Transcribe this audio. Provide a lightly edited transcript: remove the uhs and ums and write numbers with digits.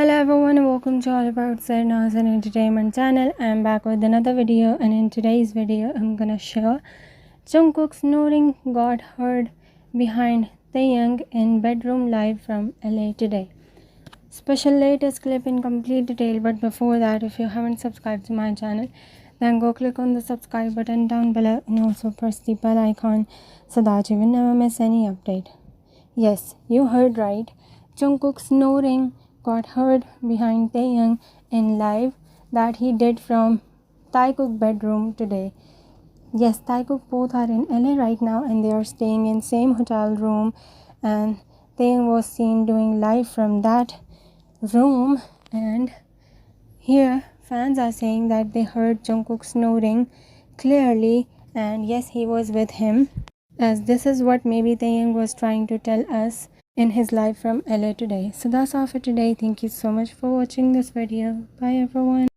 Hello everyone, welcome to All About Sarna's and Entertainment channel. I'm back with another video, and in today's video I'm gonna share Jungkook's Snoring got heard behind Taehyung in bedroom live from LA today. Special latest clip in complete detail, but before that, if you haven't subscribed to my channel, then go click on the subscribe button down below and also press the bell icon so that you will never miss any update. Yes, you heard right. Jungkook's Snoring got heard behind Taehyung in live that he did from Taehyung bedroom today. Yes, Taehyung both are in LA right now and they are staying in same hotel room, and Taehyung was seen doing live from that room, and here fans are saying that they heard Jungkook snoring clearly, and yes, he was with him, as this is what maybe Taehyung was trying to tell us in his live from LA today. So that's all for today. Thank you so much for watching this video. Bye everyone.